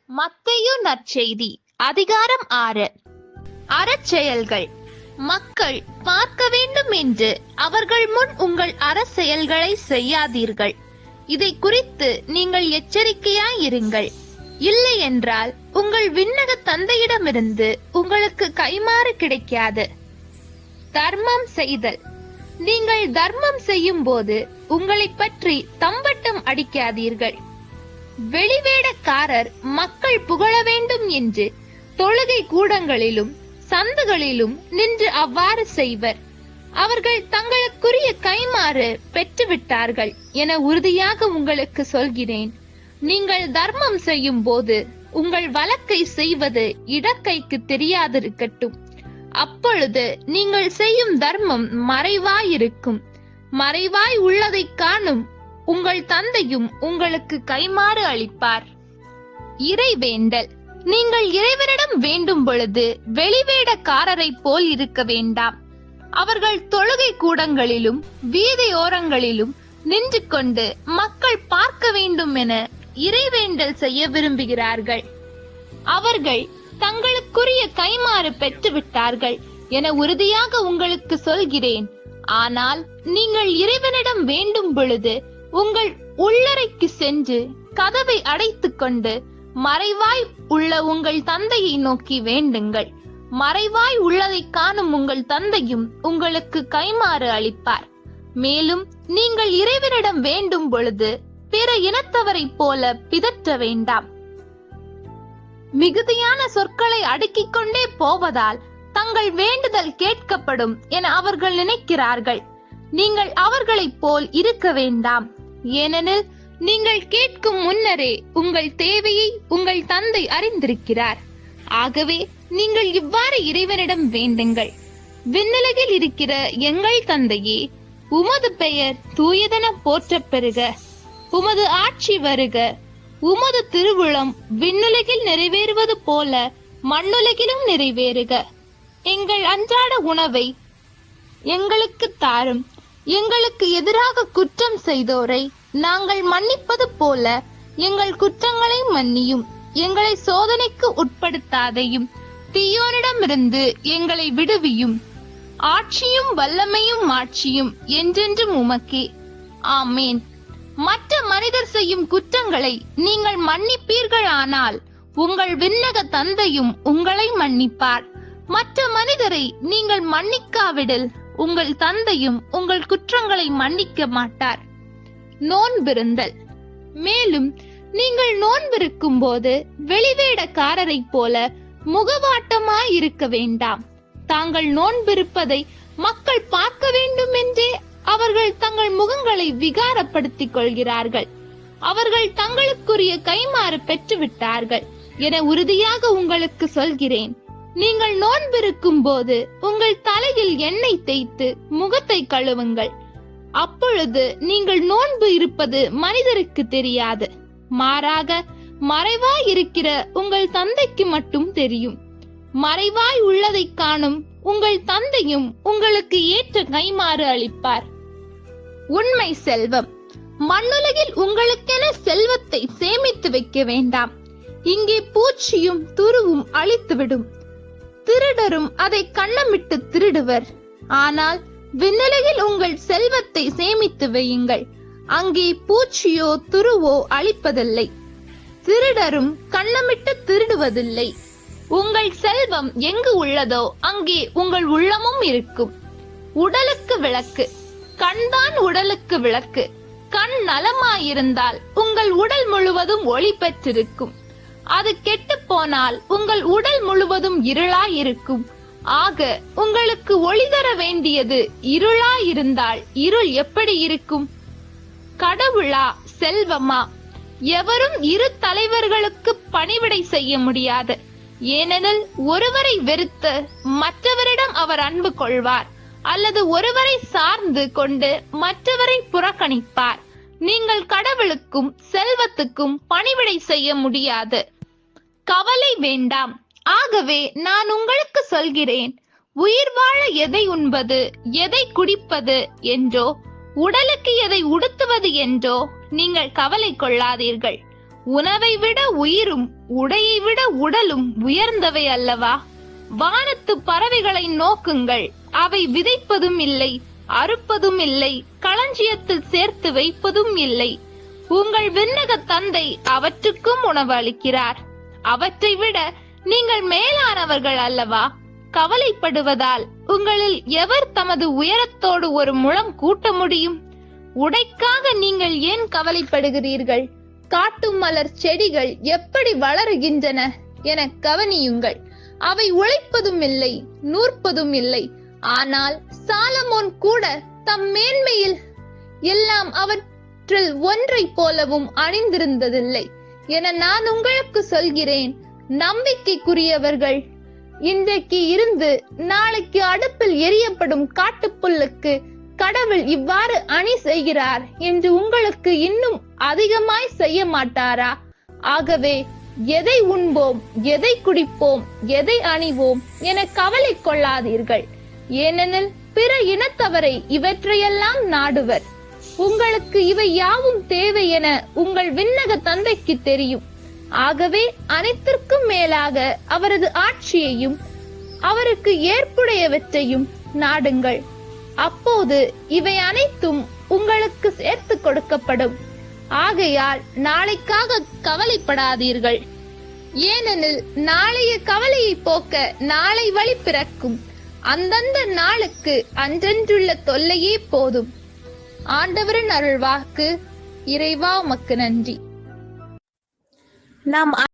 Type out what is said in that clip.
மத்தேயு நற்செய்தி அதிகாரம் 6. அறச்செயல்கள். மக்கள் பார்க்க வேண்டும் என்று அவர்கள் முன் உங்கள் அறச்செயல்களை செய்யாதீர்கள். இதை குறித்து நீங்கள் எச்சரிக்கையாயிருங்கள். இல்லை என்றால் உங்கள் விண்ணக தந்தையிடமிருந்து உங்களுக்கு கைமாறு கிடைக்காது. தர்மம் செய்தல். நீங்கள் தர்மம் செய்யும் போது உங்களை பற்றி தம்பட்டம் அடிக்காதீர்கள். வெளிவேடக்காரர் மக்கள் புகழ வேண்டும் என்று தொழுகை கூடங்களிலும் சந்துகளிலும் நின்று அவ்வாறு செய்வர். அவர்கள் தங்களுக்குரிய கைமாறு பெற்றுவிட்டார்கள் என உறுதியாக உங்களுக்கு சொல்கிறேன். நீங்கள் தர்மம் செய்யும் போது உங்கள் வலக்கை செய்வது இடக்கைக்கு தெரியாதிருக்கட்டும். அப்பொழுது நீங்கள் செய்யும் தர்மம் மறைவாயிருக்கும். மறைவாய் உள்ளதை காணும் உங்கள் தந்தையும் உங்களுக்கு கைமாறு அளிப்பார். இறைவேண்டல். நீங்கள் இறைவனிடம் வேண்டும் பொழுது வெளிவேடக்காரரை போல் இருக்க வேண்டாம். அவர்கள் தொழுகை கூடங்களிலும் வீதியோரங்களிலும் நின்று கொண்டு மக்கள் பார்க்க வேண்டும் என இறைவேண்டல் செய்ய விரும்புகிறார்கள். அவர்கள் தங்களுக்குரிய கைமாறு பெற்றுவிட்டார்கள் என உறுதியாக உங்களுக்கு சொல்கிறேன். ஆனால் நீங்கள் இறைவனிடம் வேண்டும் பொழுது உங்கள் உள்ளறைக்கு சென்று கதவை அடைத்துக் கொண்டு மறைவாய் உள்ள உங்கள் தந்தையை நோக்கி வேண்டுங்கள். மறைவாய் உள்ளதை காணும் உங்கள் தந்தையும் உங்களுக்கு கைமாறு அளிப்பார். மேலும் நீங்கள் இறைவனிடம் வேண்டும் பொழுது பிற இனத்தவரைப் போல பிதற்ற வேண்டாம். மிகுதியான சொற்களை அடுக்கிக் கொண்டே போவதால் தங்கள் வேண்டுதல் கேட்கப்படும் என அவர்கள் நினைக்கிறார்கள். நீங்கள் அவர்களைப் போல் இருக்க வேண்டாம். ஏனெனில் நீங்கள் கேட்கும் முன்னரே உங்கள் தேவையை உங்கள் தந்தை அறிந்திருக்கிறார். ஆகவே நீங்கள் இவ்வாறு இறைவனிடம் வேண்டுங்கள். விண்ணுலகில் இருக்கிற எங்கள் தந்தையே, உமது பெயர் தூயதென போற்றப் பெறுக. உமது ஆட்சி வருக. உமது திருவுளம் விண்ணுலகில் நிறைவேறுவது போல மண்ணுலகிலும் நிறைவேறுக. எங்கள் அன்றாட உணவை எங்களுக்கு தாரும். எங்களுக்கு எதிராக குற்றம் செய்தோரை நாங்கள் மன்னிப்பது போல எங்கள் குற்றங்களை மன்னியும். எங்களை சோதனைக்கு உட்படுத்தாதையும். தீயோனிடமிருந்து எங்களை விடுவியும். ஆட்சியும் வல்லமையும் மாட்சியும் என்றென்றும் உமக்கே. ஆமேன். மற்ற மனிதர் செய்யும் குற்றங்களை நீங்கள் மன்னிப்பீர்கள், ஆனால் உங்கள் விண்ணக தந்தையும் உங்களை மன்னிப்பார். மற்ற மனிதரை நீங்கள் மன்னிக்காவிடில் உங்கள் தந்தையும் உங்கள் குற்றங்களை மன்னிக்க மாட்டார். நோன்பிருந்தல். மேலும் நீங்கள் நோன்பிருக்கும் போது வெளிவேடக்காரரை போல முகவாட்டமாய் இருக்க வேண்டாம். தாங்கள் நோன்பிருப்பதை மக்கள் பார்க்க வேண்டும் என்றே அவர்கள் தங்கள் முகங்களை விகாரப்படுத்திக் கொள்கிறார்கள். அவர்கள் தங்களுக்குரிய கைமாறு பெற்றுவிட்டார்கள் என உறுதியாக உங்களுக்கு சொல்கிறேன். நீங்கள் நோன்பிருக்கும் போது உங்கள் தலையில் எண்ணெய் தேய்த்து முகத்தை கழுவுங்கள். அப்பொழுது நீங்கள் நோன்பு இருப்பது மனிதருக்கு தெரியாது. மாறாக மறைவாய் இருக்கிற உங்கள் தந்தைக்கு மட்டும் தெரியும். மறைவாய் உள்ளதை காணும் உங்கள் தந்தையும் உங்களுக்கு ஏற்ற கைமாறு அளிப்பார். உண்மை செல்வம். மண்ணுலகில் உங்களுக்கென செல்வத்தை சேமித்து வைக்க வேண்டாம். இங்கே பூச்சியும் துருவும் அழித்துவிடும். திருடரும் அதை கண்ணமிட்டு திருடுவர். ஆனால் விண்ணுலகில் உங்கள் செல்வத்தை சேமித்து வையுங்கள். அங்கே பூச்சியோ துருவோ அழிப்பதில்லை. திருடரும் கண்ணமிட்டு திருடுவதில்லை. உங்கள் செல்வம் எங்கு உள்ளதோ அங்கே உங்கள் உள்ளமும் இருக்கும். உடலுக்கு விளக்கு. கண்தான் உடலுக்கு விளக்கு. கண் நலமாயிருந்தால் உங்கள் உடல் முழுவதும் ஒளி பெற்றிருக்கும். அது கெட்டு போனால் உங்கள் உடல் முழுவதும் இருளாயிருக்கும். ஆக உங்களுக்கு ஒளி தர வேண்டியது இருளாயிருந்தால் இருள் எப்படி இருக்கும்? கடவுளா செல்வமா? எவரும் இரு தலைவர்களுக்கு பணிவிடை செய்ய முடியாது. ஏனெனில் ஒருவரை வெறுத்து மற்றவரிடம் அவர் அன்பு கொள்வார், அல்லது ஒருவரை சார்ந்து கொண்டு மற்றவரை புறக்கணிப்பார். நீங்கள் கடவுளுக்கும் செல்வத்துக்கும் பணிவிடை செய்ய முடியாது. கவலை வேண்டாம். ஆகவே நான் உங்களுக்கு சொல்கிறேன், உயிர் வாழ எதை உண்பது, எதை குடிப்பது என்றோ, உடலுக்கு எதை உடுத்துவது என்றோ நீங்கள் கவலை கொள்ளாதீர்கள். உணவை விட உயிரும் உடையை விட உடலும் உயர்ந்தவை அல்லவா? வானத்து பறவைகளை நோக்குங்கள், அவை விதைப்பதும் இல்லை, அறுப்பதும் இல்லை, களஞ்சியத்தில் சேர்த்து வைப்பதும் இல்லை. உங்கள் விண்ணக தந்தை அவற்றுக்கும் உணவு அளிக்கிறார். அவற்றை விட நீங்கள் மேலானவர்கள் அல்லவா? கவலைப்படுவதால் உங்களில் எவர் தமது உயரத்தோடு ஒரு முழம் கூட்ட முடியும்? உடைக்காக நீங்கள் ஏன் கவலைப்படுகிறீர்கள்? காட்டு மலர் செடிகள் எப்படி வளருகின்றன என கவனியுங்கள். அவை உழைப்பதும் இல்லை, நூற்பதும் இல்லை. ஆனால் சாலமோன் கூட தம் மேன்மையில் எல்லாம் அவற்றில் ஒன்றை போலவும் அணிந்திருந்ததில்லை என நான் உங்களுக்கு சொல்கிறேன். நம்பிக்கைக்குரியவர்கள் இன்றைக்கு இருந்து நாளைக்கு அடுப்பில் எரியப்படும் காட்டுப்புல்லுக்கு கடவுள் இவ்வாறு அணி செய்கிறார் என்று உங்களுக்கு இன்னும் அதிகமாய் செய்ய மாட்டாரா? ஆகவே எதை உண்போம், எதை குடிப்போம், எதை அணிவோம் என கவலை கொள்ளாதீர்கள். ஏனெனில் பிற இனத்தவரை இவற்றையெல்லாம் நாடுவர். உங்களுக்கு இவை யாவும் தேவை என உங்கள் விண்ணக தந்தைக்கு தெரியும். ஆகவே அனைத்திற்கும் மேலாக அவரது ஆட்சியையும் அவருக்கு ஏற்புடையவற்றையும் நாடுங்கள். அப்போது இவை அனைத்தும் உங்களுக்கு சேர்த்து கொடுக்கப்படும். ஆகையால் நாளைக்காக கவலைப்படாதீர்கள். ஏனெனில் நாளைய கவலையை போக்க நாளை வழி பிறக்கும். அந்தந்த நாளுக்கு அன்றன்றுள்ள தொல்லையே போதும். ஆண்டவரின் அருள்வாக்கு. இறைவா உமக்கு நன்றி. நாம்